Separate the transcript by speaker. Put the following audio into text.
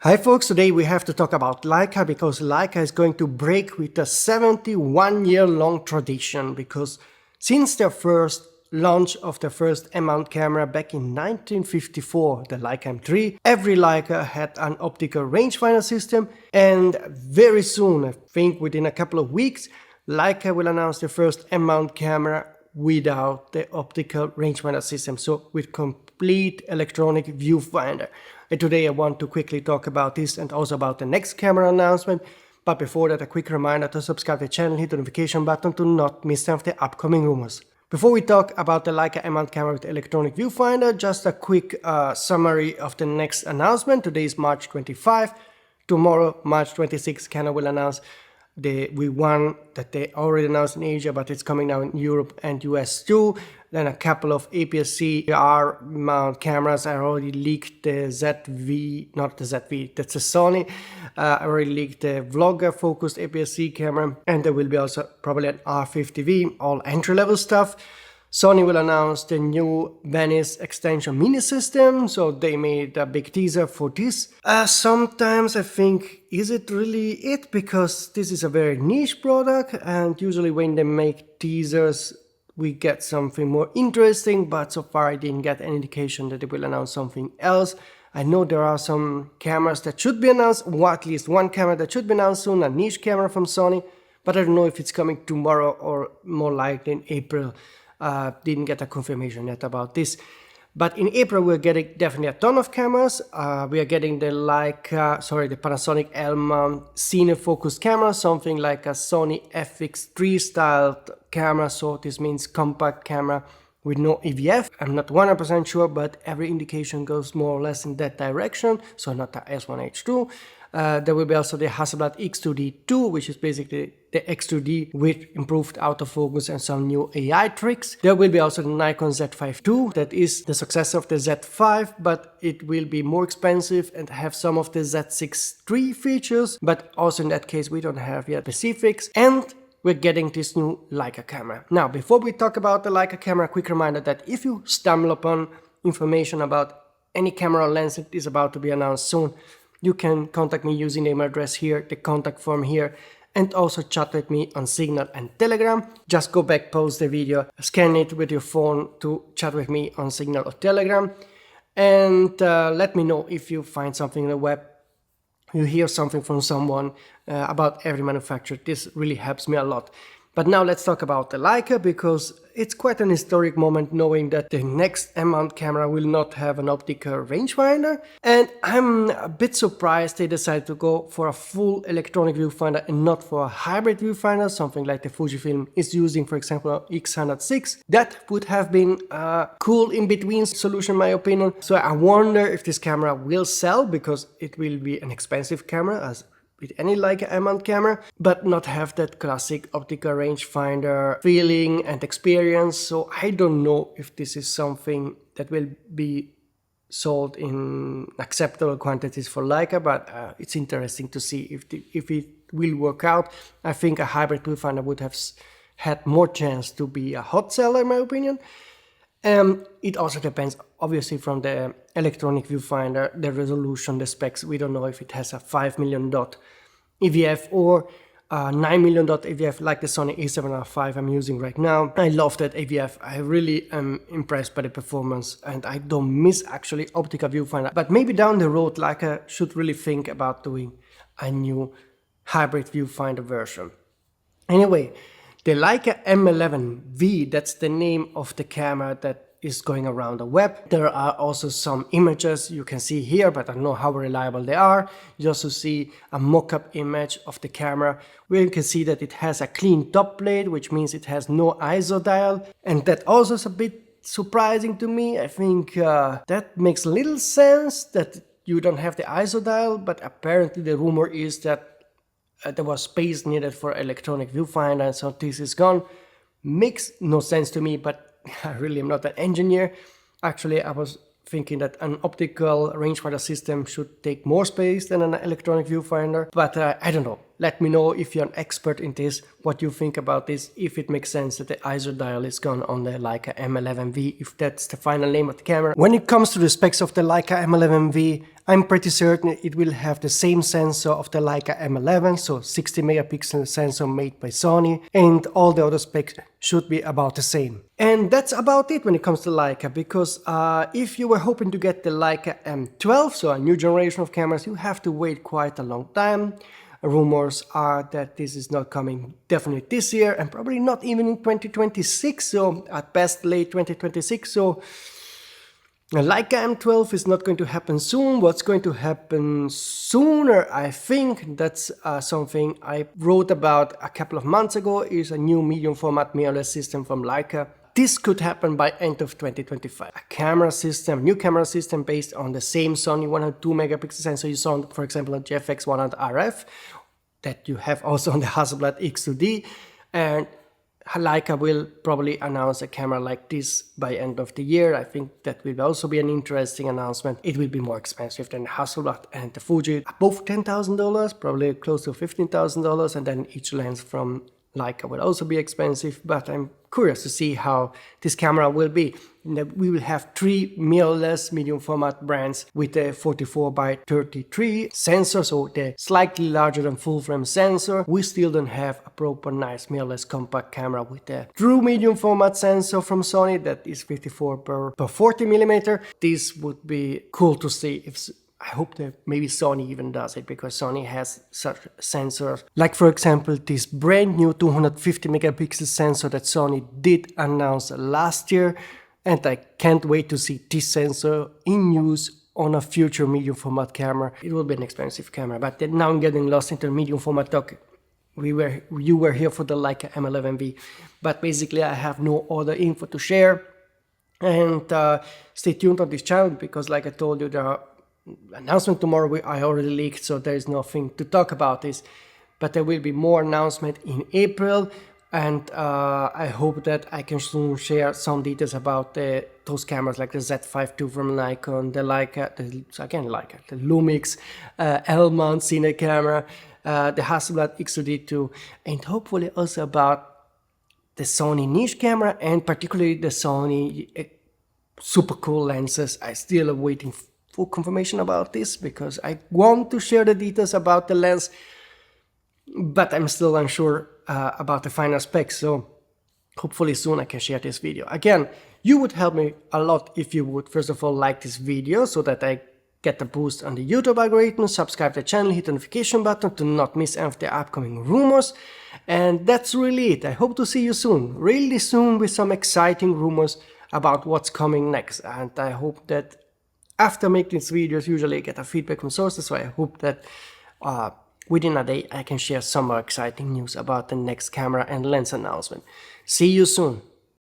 Speaker 1: Hi folks, today we have to talk about Leica because Leica is going to break with a 71-year-long tradition, because since their first launch of their first M-mount camera back in 1954, the Leica M3, every Leica had an optical rangefinder system, and very soon, I think within a couple of weeks, Leica will announce the first M-mount camera without the optical rangefinder system, so with complete electronic viewfinder. And today I want to quickly talk about this and also about the next camera announcement. But before that, a quick reminder to subscribe to the channel, hit the notification button to not miss some of the upcoming rumors. Before we talk about the Leica M-mount camera with electronic viewfinder, just a quick summary of the next announcement. Today is March 25. Tomorrow, March 26, Canon will announce the V1 that they already announced in Asia, but it's coming now in Europe and US too. Then a couple of APS-C R mount cameras. I already leaked the ZV, not the ZV, that's a Sony. I already leaked the vlogger focused APS-C camera, and there will be also probably an R50V, all entry-level stuff. Sony will announce the new Venice extension mini system, so they made a big teaser for this. Sometimes I think, is it really it? Because this is a very niche product, and usually when they make teasers we get something more interesting, but so far I didn't get any indication that they will announce something else. I know there are some cameras that should be announced, or at least one camera that should be announced soon, a niche camera from Sony, but I don't know if it's coming tomorrow or more likely in April. Didn't get a confirmation yet about this. But in April we're getting definitely a ton of cameras. We are getting the the Panasonic L-mount cine focused camera, something like a Sony FX3 styled camera. So this means compact camera with no EVF. I'm not 100% sure, but every indication goes more or less in that direction. So not the S1H2. There will be also the Hasselblad X2D2, which is basically the X2D with improved autofocus and some new AI tricks. There will be also the Nikon Z5 II, that is the successor of the Z5, but it will be more expensive and have some of the Z6 III features, but also in that case we don't have yet specifics. And we're getting this new Leica camera. Now, before we talk about the Leica camera, a quick reminder that if you stumble upon information about any camera lens that is about to be announced soon, you can contact me using the email address here, the contact form here, and also chat with me on Signal and Telegram. Just go back, pause the video, scan it with your phone to chat with me on Signal or Telegram, and let me know if you find something on the web, you hear something from someone about every manufacturer. This really helps me a lot. But now let's talk about the Leica, because it's quite an historic moment knowing that the next M-mount camera will not have an optical rangefinder. And I'm a bit surprised they decided to go for a full electronic viewfinder and not for a hybrid viewfinder, something like the Fujifilm is using, for example, X100VI. That would have been a cool in-between solution in my opinion. So I wonder if this camera will sell, because it will be an expensive camera, as with any Leica M-mount camera, but not have that classic optical rangefinder feeling and experience. So I don't know if this is something that will be sold in acceptable quantities for Leica, but it's interesting to see if it will work out. I think a hybrid viewfinder would have had more chance to be a hot seller in my opinion. It also depends, obviously, from the electronic viewfinder, the resolution, the specs. We don't know if it has a 5 million dot EVF or 9 million dot EVF like the Sony A7R5 I'm using right now. I love that EVF. I really am impressed by the performance, and I don't miss actually optical viewfinder. But maybe down the road, Leica should really think about doing a new hybrid viewfinder version. Anyway, the Leica M11V, that's the name of the camera that is going around the web. There are also some images you can see here, but I don't know how reliable they are. You also see a mock-up image of the camera where you can see that it has a clean top plate, which means it has no ISO dial. And that also is a bit surprising to me. I think that makes little sense that you don't have the ISO dial, but apparently the rumor is that there was space needed for electronic viewfinder, so this is gone. Makes no sense to me, but I really am not an engineer. Actually, I was thinking that an optical rangefinder system should take more space than an electronic viewfinder, but I don't know. let me know if you're an expert in this, what you think about this, if it makes sense that the ISO dial is gone on the Leica M11V, if that's the final name of the camera. When it comes to the specs of the Leica M11V, I'm pretty certain it will have the same sensor of the Leica M11, so 60 megapixel sensor made by Sony, and all the other specs should be about the same. And that's about it when it comes to Leica, because if you were hoping to get the Leica M12, so a new generation of cameras, you have to wait quite a long time. Rumors are that this is not coming definitely this year and probably not even in 2026, so at best late 2026. So Leica M12 is not going to happen soon. What's going to happen sooner, I think, that's something I wrote about a couple of months ago, is a new medium format mirrorless system from Leica. This could happen by end of 2025. A camera system, new camera system based on the same Sony 102 megapixel sensor you saw, for example, on GFX 100 RF, that you have also on the Hasselblad X2D. And Leica will probably announce a camera like this by end of the year. I think that will also be an interesting announcement. It will be more expensive than the Hasselblad and the Fuji, above $10,000, probably close to $15,000, and then each lens from Leica will also be expensive, but I'm curious to see how this camera will be. We will have 3 mirrorless medium format brands with the 44 by 33 sensor, so the slightly larger than full frame sensor. We still don't have a proper nice mirrorless compact camera with the true medium format sensor from Sony that is 54 per 40 millimeter. This would be cool to see. If I hope that maybe Sony even does it, because Sony has such sensors. Like for example, this brand new 250 megapixel sensor that Sony did announce last year. And I can't wait to see this sensor in use on a future medium format camera. It will be an expensive camera, but now I'm getting lost into the medium format talk. You were here for the Leica M11V, but basically I have no other info to share. And stay tuned on this channel, because like I told you, there are announcement tomorrow I already leaked, so there is nothing to talk about this, but there will be more announcement in April, and I hope that I can soon share some details about those cameras, like the Z5 II from Nikon, the Leica, the Lumix L-mount Cine camera, the Hasselblad X2D2, and hopefully also about the Sony niche camera, and particularly the Sony super cool lenses. I still am waiting full confirmation about this, because I want to share the details about the lens, but I'm still unsure about the final specs, so hopefully soon I can share this video. Again, you would help me a lot if you would first of all like this video, so that I get a boost on the YouTube algorithm, subscribe to the channel, hit the notification button to not miss any of the upcoming rumors, and that's really it. I hope to see you soon, really soon, with some exciting rumors about what's coming next, and I hope that after making these videos, usually I get a feedback from sources, so I hope that within a day I can share some more exciting news about the next camera and lens announcement. See you soon!